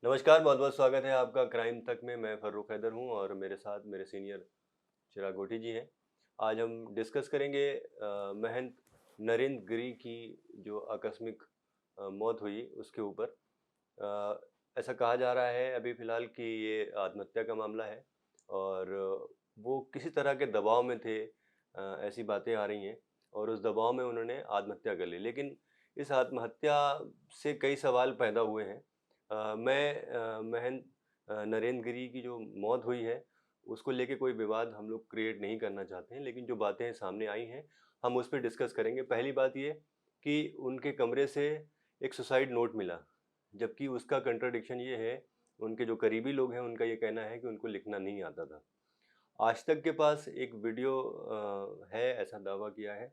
नमस्कार, बहुत-बहुत स्वागत है आपका क्राइम तक में। मैं फ़र्रुख हैदर हूँ और मेरे साथ मेरे सीनियर चिराग गोटी जी हैं। आज हम डिस्कस करेंगे महंत नरेंद्र गिरी की जो आकस्मिक मौत हुई उसके ऊपर। ऐसा कहा जा रहा है अभी फ़िलहाल कि ये आत्महत्या का मामला है और वो किसी तरह के दबाव में थे, ऐसी बातें आ रही हैं और उस दबाव में उन्होंने आत्महत्या कर ली। लेकिन इस आत्महत्या से कई सवाल पैदा हुए हैं। महंत नरेंद्र गिरी की जो मौत हुई है, उसको लेके कोई विवाद हम लोग क्रिएट नहीं करना चाहते हैं, लेकिन जो बातें सामने आई हैं, हम उस पे डिस्कस करेंगे। पहली बात ये कि उनके कमरे से एक सुसाइड नोट मिला, जबकि उसका कंट्राडिक्शन ये है, उनके जो करीबी लोग हैं, उनका ये कहना है कि उनको लिखना नहीं आता था। आज तक के पास एक वीडियो है, ऐसा दावा किया है।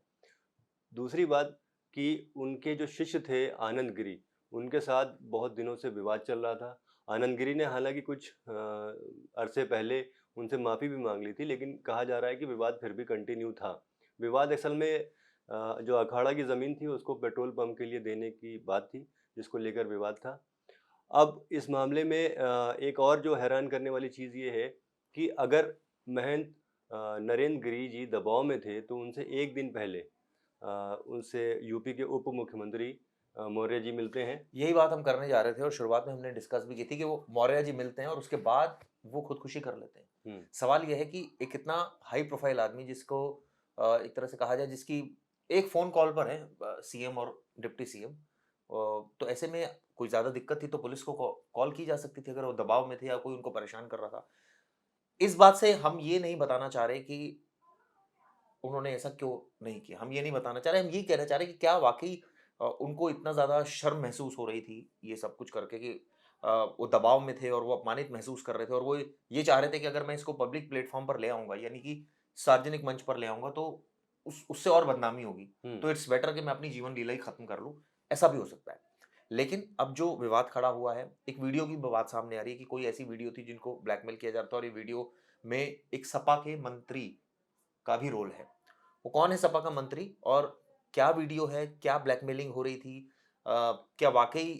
दूसरी बात कि उनके जो शिष्य थे आनंद गिरी, उनके साथ बहुत दिनों से विवाद चल रहा था। आनंद गिरी ने हालाँकि कुछ अरसे पहले उनसे माफ़ी भी माँग ली थी, लेकिन कहा जा रहा है कि विवाद फिर भी कंटिन्यू था। विवाद असल में जो अखाड़ा की ज़मीन थी उसको पेट्रोल पंप के लिए देने की बात थी, जिसको लेकर विवाद था। अब इस मामले में एक और जो हैरान करने वाली चीज़ ये है कि अगर महंत नरेंद्र गिरी जी दबाव में थे, तो उनसे 1 दिन पहले उनसे यूपी के उप मुख्यमंत्री मौर्य जी मिलते हैं। यही बात हम करने जा रहे थे और शुरुआत में हमने डिस्कस भी की थी कि वो मौर्य जी मिलते हैं और उसके बाद वो खुदकुशी कर लेते हैं। हुँ, सवाल ये है कि एक इतना हाई प्रोफाइल आदमी जिसको एक तरह से कहा जाए जिसकी एक फ़ोन कॉल पर है सीएम और डिप्टी सीएम तो ऐसे में कोई ज़्यादा दिक्कत थी तो पुलिस को कॉल की जा सकती थी अगर वो दबाव में थे या कोई उनको परेशान कर रहा था। इस बात से हम ये नहीं बताना चाह रहे कि उन्होंने ऐसा क्यों नहीं किया? हम ये नहीं बताना चाह रहे, हम ये कहना चाह रहे हैं कि क्या वाक़ई उनको इतना ज़्यादा शर्म महसूस हो रही थी, ये सब कुछ करके कि वो दबाव में थे और वो अपमानित महसूस कर रहे थे और वो ये चाह रहे थे कि अगर मैं इसको पब्लिक प्लेटफ़ॉर्म पर ले आऊँगा, यानी कि सार्वजनिक मंच पर ले आऊँगा, तो उससे और बदनामी होगी। हुँ। तो इट्स बेटर कि मैं अपनी जीवन लीला ही खत्म कर लूँ, ऐसा भी हो सकता है। लेकिन अब जो विवाद खड़ा हुआ है, एक वीडियो की बात सामने आ रही है कि कोई ऐसी वीडियो थी जिनको ब्लैकमेल किया जा रहा था और ये वीडियो में एक सपा के मंत्री का भी रोल है। वो कौन है सपा का मंत्री और क्या वीडियो है, क्या ब्लैकमेलिंग हो रही थी? क्या वाक़ई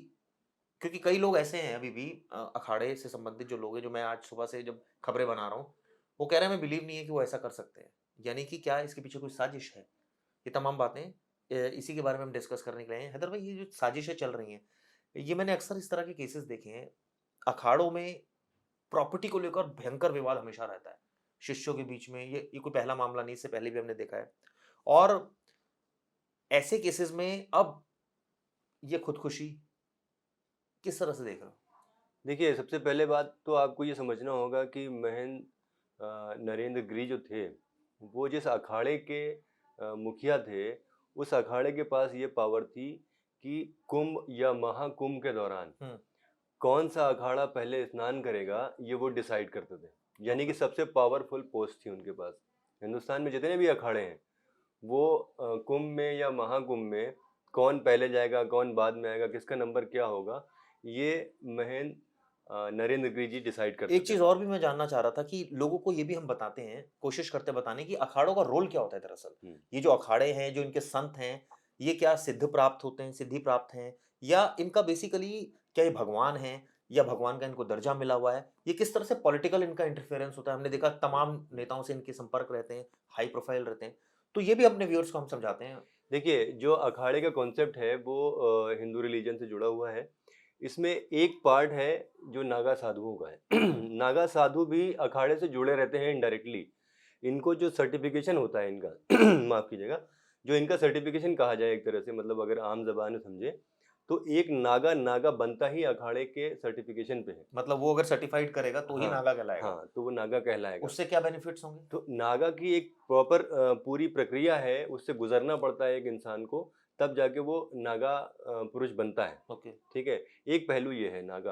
क्योंकि कई लोग ऐसे हैं अभी भी अखाड़े से संबंधित जो लोग हैं, जो मैं आज सुबह से जब खबरें बना रहा हूँ, वो कह रहे हैं, "हमें बिलीव नहीं है कि वो ऐसा कर सकते हैं।" यानी कि क्या इसके पीछे कोई साजिश है? ये तमाम बातें इसी के बारे में हम डिस्कस करने के लिए आए हैं। हैदर भाई, ये जो साजिशें चल रही हैं, ये मैंने अक्सर इस तरह के केसेज़ देखे हैं। अखाड़ों में प्रॉपर्टी को लेकर भयंकर विवाद हमेशा रहता है। शिष्यों के बीच में ये कोई पहला मामला नहीं, इससे पहले भी हमने देखा है। और ऐसे केसेज़ में अब ये खुदकुशी किस तरह से देख रहे हो? देखिए, सबसे पहले बात तो आपको ये समझना होगा कि नरेंद्र गिरी जो थे, वो जिस अखाड़े के मुखिया थे, उस अखाड़े के पास ये पावर थी कि कुंभ या महाकुंभ के दौरान हुँ, कौन-सा अखाड़ा पहले स्नान करेगा, ये वो डिसाइड करते थे। यानी कि ओके। सबसे पावरफुल पोस्ट थी उनके पास। हिंदुस्तान में जितने भी अखाड़े हैं, वो कुंभ में या महाकुंभ में कौन पहले जाएगा, कौन बाद में आएगा, किसका नंबर क्या होगा, ये नरेंद्र गिरी जी डिसाइड करते एक थे। चीज़ और भी मैं जानना चाह रहा था कि लोगों को ये भी हम बताते हैं, कोशिश करते हैं बताने की अखाड़ों का रोल क्या होता है दरअसल? हुँ। ये जो अखाड़े हैं, जो इनके संत हैं, ये क्या सिद्ध प्राप्त होते हैं, सिद्धि प्राप्त हैं? या इनका बेसिकली क्या ये भगवान हैं या भगवान का इनको दर्जा मिला हुआ है? ये किस तरह से पॉलिटिकल इनका इंटरफेरेंस होता है? हमने देखा हुँ, तमाम हुँ। नेताओं से इनके संपर्क रहते हैं, हाई प्रोफाइल रहते हैं। तो ये भी अपने व्यूअर्स को हम समझाते हैं। देखिए, जो अखाड़े का कॉन्सेप्ट है वो हिंदू रिलीजन से जुड़ा हुआ है। इसमें एक पार्ट है जो नागा साधुओं का है। नागा साधु भी अखाड़े से जुड़े रहते हैं इनडायरेक्टली। इनको जो सर्टिफ़िकेशन होता है इनका माफ़ कीजिएगा, जो इनका सर्टिफ़िकेशन कहा जाए एक तरह से, मतलब अगर आम ज़बान में समझें, तो एक नागा, नागा बनता ही अखाड़े के सर्टिफ़िकेशन पे है। मतलब वो अगर सर्टिफ़ाइड करेगा तो ही हाँ, नागा कहलाएगा। हाँ, तो वो नागा कहलाएगा। उससे क्या बेनिफिट्स होंगे? तो नागा की एक प्रॉपर पूरी प्रक्रिया है, उससे गुज़रना पड़ता है एक इंसान को, तब जाके वो नागा पुरुष बनता है, ओके। ठीक है? एक पहलू ये है नागा।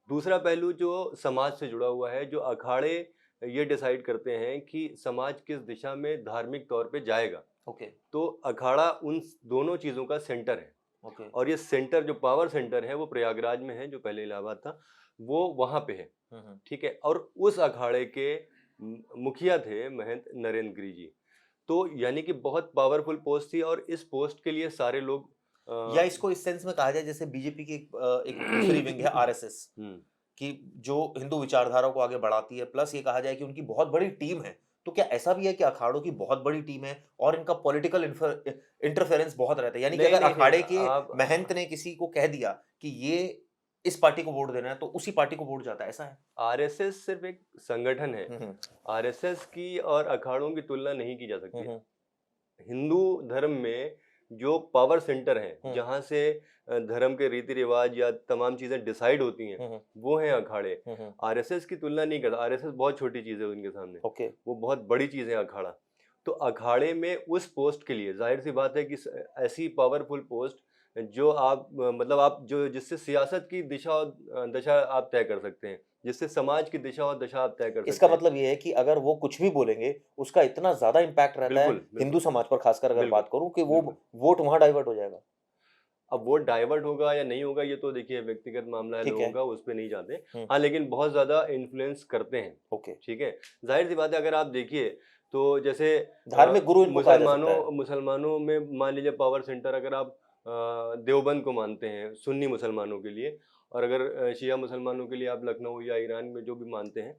दूसरा पहलू जो समाज से जुड़ा हुआ है, जो अखाड़े ये डिसाइड करते हैं कि समाज किस दिशा में धार्मिक तौर पे जाएगा, ओके, तो अखाड़ा उन दोनों चीज़ों का सेंटर है। ओके। और ये सेंटर जो पावर सेंटर है, वो प्रयागराज में है, जो पहले इलाहाबाद था, वो वहाँ पे है। हुँ, हुँ। ठीक है? और उस अखाड़े के मुखिया थे महंत नरेंद्र गिरी जी। तो यानी कि बहुत पावरफुल पोस्ट थी और इस पोस्ट के लिए सारे लोग या इसको इस सेंस में कहा जाए जैसे बीजेपी की एक दूसरी विंग है आरएसएस। हुँ। कि जो हिंदू विचारधारा को आगे बढ़ाती है, प्लस ये कहा जाए कि उनकी बहुत बड़ी टीम है। तो क्या ऐसा भी है कि अखाड़ों की बहुत बड़ी टीम है और इनका पॉलिटिकल इंटरफेरेंस बहुत रहता है? यानी कि नहीं अगर नहीं नहीं अखाड़े के आप महंत ने किसी को कह दिया कि ये इस पार्टी को वोट देना है, तो उसी पार्टी को वोट जाता है, ऐसा है? आरएसएस सिर्फ एक संगठन है। हुँ, हुँ। आरएसएस की और अखाड़ों की तुलना नहीं की जा हुँ, सकती। हुँ। हिंदू धर्म में जो पावर सेंटर है, हुँ। जहाँ से धर्म के रीति रिवाज या तमाम चीजें डिसाइड होती हैं, हुँ, हुँ। वो हैं अखाड़े। हुँ, हुँ। आरएसएस की तुलना नहीं करता। आरएसएस बहुत छोटी चीज है उनके सामने, ओके। वो बहुत बड़ी चीज है अखाड़ा। तो अखाड़े में उस पोस्ट के लिए जाहिर सी बात है कि ऐसी पावरफुल पोस्ट जो आप मतलब आप जो जिससे सियासत की दिशा और दशा आप तय कर सकते हैं, जिससे समाज की दिशा और दशा आप तय कर इसका सकते हैं। मतलब ये है कि अगर वो कुछ भी बोलेंगे, उसका इतना ज़्यादा इम्पैक्ट रहता है बिल्कुल हिंदू बिल्कुल समाज पर, खासकर अगर बिल्कुल बात करूँ, कि वो बिल्कुल। वोट वहाँ डाइवर्ट हो जाएगा। अब वोट डाइवर्ट होगा या नहीं होगा ये तो देखिए व्यक्तिगत मामला है ठीक लोगों है। का, उस पे नहीं जाते। हुँ। हाँ, लेकिन बहुत ज़्यादा इन्फ्लुएंस करते हैं, ओके। ठीक है? ज़ाहिर-सी बात है अगर आप देखिए तो जैसे धार्मिक गुरु इनको कहा जा सकता है। मुसलमानों में मान लीजिए पावर सेंटर अगर आप देवबंद को मानते हैं सुन्नी मुसलमानों के लिए, और अगर शिया मुसलमानों के लिए आप लखनऊ या ईरान में जो भी मानते हैं,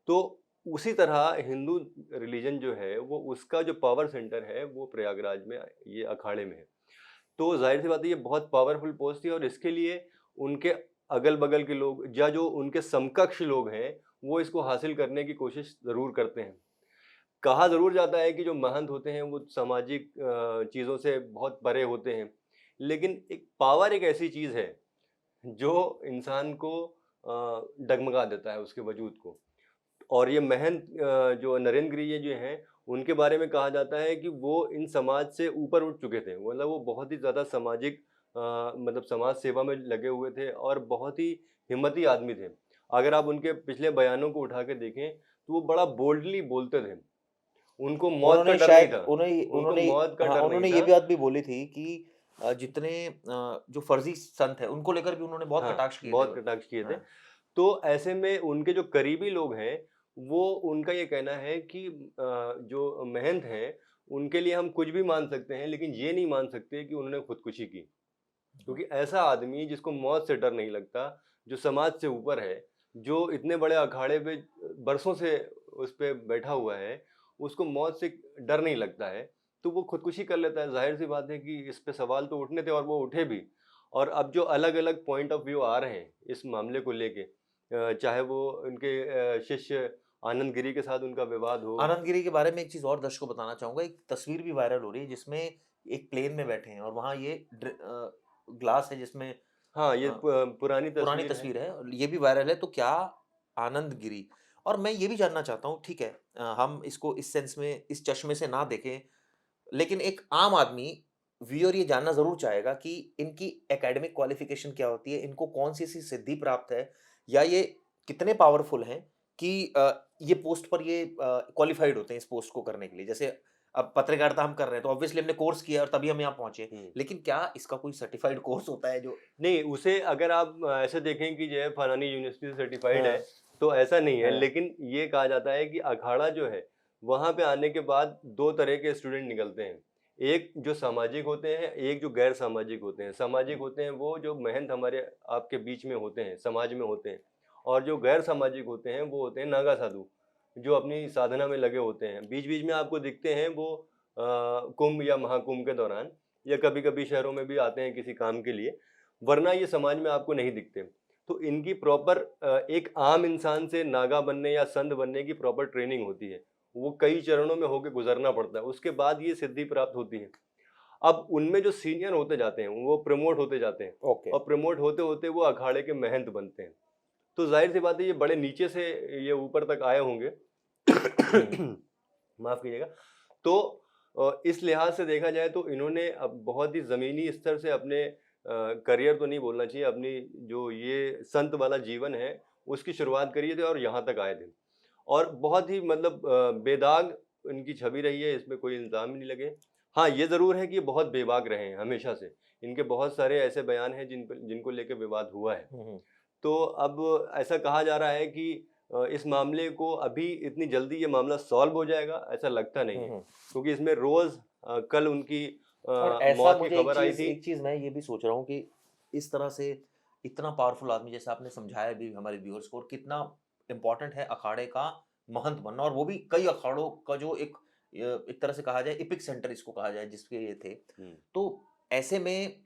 तो उसी तरह हिंदू रिलीजन जो है वो उसका जो पावर सेंटर है वो प्रयागराज में ये अखाड़े में है। तो ज़ाहिर-सी बात है ये बहुत पावरफुल पोस्ट थी और इसके लिए उनके अगल-बगल के लोग या जो उनके समकक्ष लोग हैं, वो इसको हासिल करने की कोशिश ज़रूर करते हैं। कहा ज़रूर जाता है कि जो महंत होते हैं वो सामाजिक चीज़ों से बहुत परे होते हैं। लेकिन एक पावर एक ऐसी चीज़ है, जो इंसान को डगमगा देता है उसके वजूद को। और ये महंत जो नरेंद्र गिरि ये जो हैं, उनके बारे में कहा जाता है कि वो इन समाज से ऊपर उठ चुके थे। मतलब वो बहुत ही ज़्यादा सामाजिक मतलब समाज सेवा में लगे हुए थे और बहुत ही हिम्मती आदमी थे। अगर आप उनके पिछले बयानों को उठा के देखें, तो वो बड़ा बोल्डली बोलते थे। उनको मौत का उन्होंने डर नहीं शायद था। उन्हें उनको मौत का हाँ, डर नहीं उन्होंने ये था। भी बात भी बोली थी कि जितने जो फर्जी संत हैं, उनको लेकर भी उन्होंने बहुत हाँ, कटाक्ष किए थे। बहुत कटाक्ष किए थे। हाँ। तो ऐसे में उनके जो करीबी लोग हैं, वो उनका ये कहना है कि जो महंत हैं, उनके लिए हम कुछ भी मान सकते हैं, लेकिन ये नहीं मान सकते कि उन्होंने खुदकुशी की। क्योंकि ऐसा आदमी जिसको मौत से डर नहीं लगता, जो समाज से ऊपर है, जो इतने बड़े अखाड़े पे बरसों से उस पे बैठा हुआ है, उसको मौत से डर नहीं लगता है, तो वो खुदकुशी कर लेता है। ज़ाहिर-सी बात है कि इस पे सवाल तो उठने थे और वो उठे भी। और अब जो अलग-अलग पॉइंट ऑफ व्यू आ रहे हैं इस मामले को लेके, चाहे वो उनके शिष्य आनंद गिरी के साथ उनका विवाद हो। आनंद गिरी के बारे में एक चीज़ और दर्शकों को बताना चाहूँगा, एक तस्वीर भी वायरल हो रही है जिसमें एक प्लेन में बैठे हैं और वहाँ ये ग्लास है जिसमें हाँ, ये अ, पुरानी पुरानी तस्वीर है। तस्वीर है और ये भी वायरल है, तो क्या आनंद गिरी, और मैं ये भी जानना चाहता हूँ, ठीक है, हम इसको इस सेंस में, इस चश्मे से ना देखें, लेकिन एक आम आदमी व्यूअर ये जानना ज़रूर चाहेगा कि इनकी एकेडमिक क्वालिफ़िकेशन क्या होती है? इनको कौन-सी ऐसी सिद्धि प्राप्त है? या ये कितने पावरफुल हैं कि ये पोस्ट पर ये क्वालिफ़ाइड होते हैं इस पोस्ट को करने के लिए? जैसे अब पत्रकारिता हम कर रहे हैं, तो ऑब्वियसली हमने कोर्स किया और तभी हम यहाँ पहुँचे। हुँ। लेकिन क्या इसका कोई सर्टिफ़ाइड कोर्स होता है जो नहीं, उसे अगर आप ऐसे देखें कि जो है फलानी यूनिवर्सिटी से सर्टिफ़ाइड है, हाँ, तो ऐसा नहीं है। हाँ, लेकिन ये कहा जाता है कि अखाड़ा जो है, वहाँ पे आने के बाद 2 तरह के स्टूडेंट निकलते हैं। एक जो सामाजिक होते हैं, एक जो गैर सामाजिक होते हैं। सामाजिक होते हैं वो जो महंत हमारे आपके बीच में होते हैं, समाज में होते हैं। और जो गैर सामाजिक होते हैं, वो होते हैं नागा साधु, जो अपनी साधना में लगे होते हैं। बीच-बीच में आपको दिखते हैं वो कुंभ या महाकुंभ के दौरान, या कभी-कभी शहरों में भी आते हैं किसी काम के लिए। वरना ये समाज में आपको नहीं दिखते। तो इनकी प्रॉपर एक आम इंसान से नागा बनने या संत बनने की प्रॉपर ट्रेनिंग होती है। वो कई चरणों में होके गुज़रना पड़ता है, उसके बाद ये सिद्धि प्राप्त होती है। अब उनमें जो सीनियर होते जाते हैं, वो प्रमोट होते जाते हैं ओके। और प्रमोट होते-होते वो अखाड़े के महंत बनते हैं। तो ज़ाहिर-सी बात है ये बड़े नीचे से ये ऊपर तक आए होंगे। हुँ, माफ़ कीजिएगा। तो इस लिहाज से देखा जाए तो इन्होंने अब बहुत ही ज़मीनी स्तर से अपने करियर तो नहीं बोलना चाहिए, अपनी जो ये संत वाला जीवन है, उसकी शुरुआत करी थी और यहाँ तक आए थे। और बहुत ही मतलब बेदाग इनकी छवि रही है, इसमें कोई इल्ज़ाम ही नहीं लगे। हाँ, ये ज़रूर है कि ये बहुत बेबाक रहे हैं हमेशा से। इनके बहुत सारे ऐसे बयान हैं जिनको लेके विवाद हुआ है। हुँ, हुँ, तो अब ऐसा कहा जा रहा है कि इस मामले को अभी इतनी जल्दी ये मामला सॉल्व हो जाएगा, ऐसा लगता नहीं हुँ, है। हुँ। क्योंकि इसमें रोज़ कल उनकी और ऐसा मौत की मुझे खबर आई थी। एक चीज़ मैं ये भी सोच रहा हूँ कि इस तरह से इतना पावरफुल आदमी, जैसे आपने समझाया भी हमारे व्यूअर्स को, और कितना इंपॉर्टेंट है अखाड़े का महंत बनना, और वो भी कई अखाड़ों का जो एक तरह से कहा जाए एपिक सेंटर इसको कहा जाए जिसके ये थे। हुँ। तो ऐसे में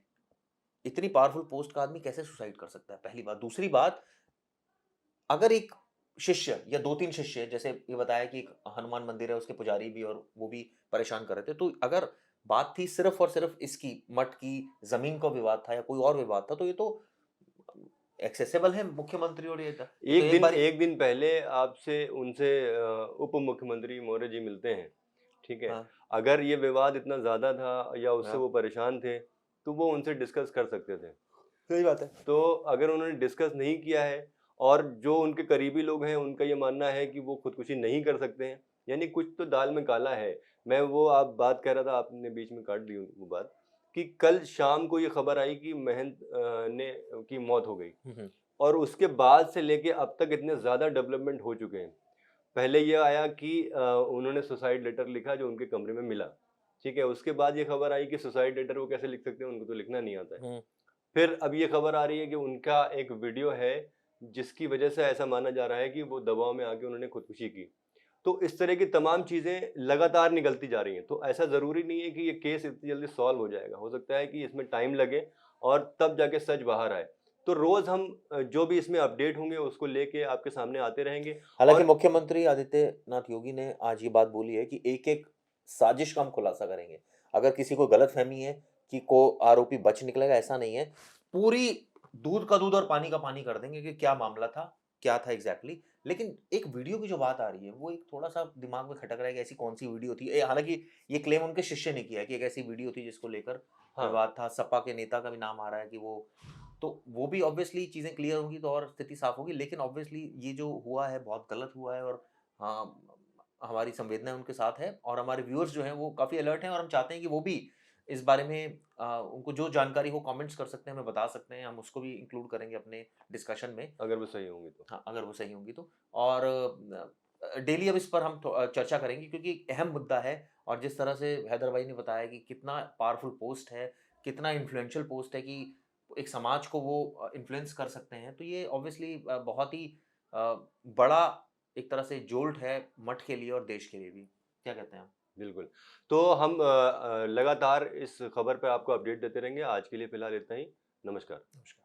इतनी पावरफुल पोस्ट का आदमी कैसे सुसाइड कर सकता है, पहली बात। दूसरी बात, अगर एक शिष्य या 2-3 शिष्य, जैसे ये बताया कि एक हनुमान मंदिर है, उसके पुजारी भी और वो भी परेशान कर रहे थे, तो अगर बात थी सिर्फ़ और सिर्फ़ इसकी, मठ की ज़मीन का विवाद था या कोई और विवाद था, तो ये तो एक्सेसिबल है मुख्यमंत्री, और ये तो एक बारी। एक दिन पहले आपसे उनसे उप मुख्यमंत्री मौर्य जी मिलते हैं, ठीक है? हाँ, अगर ये विवाद इतना ज़्यादा था या उससे हाँ, वो परेशान थे, तो वो उनसे डिस्कस कर सकते थे। सही बात है। तो अगर उन्होंने डिस्कस नहीं किया है और जो उनके करीबी लोग हैं, उनका ये मानना है कि वो खुदकुशी नहीं कर सकते हैं, यानी कुछ तो दाल में काला है। मैं वो आप बात कह रहा था, आपने बीच में काट दी वो बात, कि कल शाम को ये खबर आई कि महंत ने की मौत हो गई। हुँ, हुँ। और उसके बाद से लेके अब तक इतने ज़्यादा डेवलपमेंट हो चुके हैं। पहले ये आया कि उन्होंने सुसाइड लेटर लिखा जो उनके कमरे में मिला, ठीक है? उसके बाद ये खबर आई कि सुसाइड लेटर वो कैसे लिख सकते हैं, उनको तो लिखना नहीं आता है। हुँ, फिर अब ये खबर आ रही है कि उनका एक वीडियो है, जिसकी वजह से ऐसा माना जा रहा है कि वो दबाव में आके उन्होंने खुदकुशी की। तो इस तरह की तमाम चीज़ें लगातार निकलती जा रही हैं। तो ऐसा ज़रूरी नहीं है कि ये केस इतनी जल्दी सॉल्व हो जाएगा। हो सकता है कि इसमें टाइम लगे और तब जाके सच बाहर आए। तो रोज़ हम जो भी इसमें अपडेट होंगे उसको लेके आपके सामने आते रहेंगे हालाँकि और मुख्यमंत्री आदित्यनाथ योगी ने आज ये बात बोली है कि एक-एक साजिश का हम खुलासा करेंगे। अगर किसी को गलतफ़हमी है कि को आरोपी बच निकलेगा, ऐसा नहीं है। पूरी दूध का दूध और पानी का पानी कर देंगे कि क्या मामला था, क्या था एग्ज़ैक्टली। लेकिन एक वीडियो की जो बात आ रही है, वो एक थोड़ा-सा दिमाग में खटक रहा है कि ऐसी कौन-सी वीडियो थी? हालाँकि ये क्लेम उनके शिष्य ने किया है कि एक ऐसी वीडियो थी जिसको लेकर हाँ, विवाद था। सपा के नेता का भी नाम आ रहा है कि वो भी ऑब्वियसली चीज़ें क्लियर होंगी तो और स्थिति साफ होगी, लेकिन ऑब्वियसली ये जो हुआ है बहुत गलत हुआ है, और हाँ, हमारी संवेदनाएँ उनके साथ है, और हमारे व्यूअर्स जो हैं वो काफ़ी अलर्ट हैं, और हम चाहते हैं कि वो भी इस बारे में उनको जो जानकारी हो कमेंट्स कर सकते हैं, हमें बता सकते हैं, हम उसको भी इंक्लूड करेंगे अपने डिस्कशन में। अगर वो सही होंगी तो। हाँ, अगर वो सही होंगी तो। और डेली अब इस पर हम चर्चा करेंगे क्योंकि एक अहम मुद्दा है, और जिस तरह से हैदर भाई ने बताया कि कितना पावरफुल पोस्ट है, कितना इन्फ्लुएंशियल पोस्ट है कि एक समाज को वो इन्फ्लुएंस कर सकते हैं। तो ये ऑब्वियसली बहुत ही बड़ा एक तरह से जोल्ट है मठ के लिए और देश के लिए भी। क्या कहते हैं आप? बिल्कुल। तो हम लगातार इस खबर पे आपको अपडेट देते रहेंगे। आज के लिए फ़िलहाल इतना ही। नमस्कार। नमस्कार।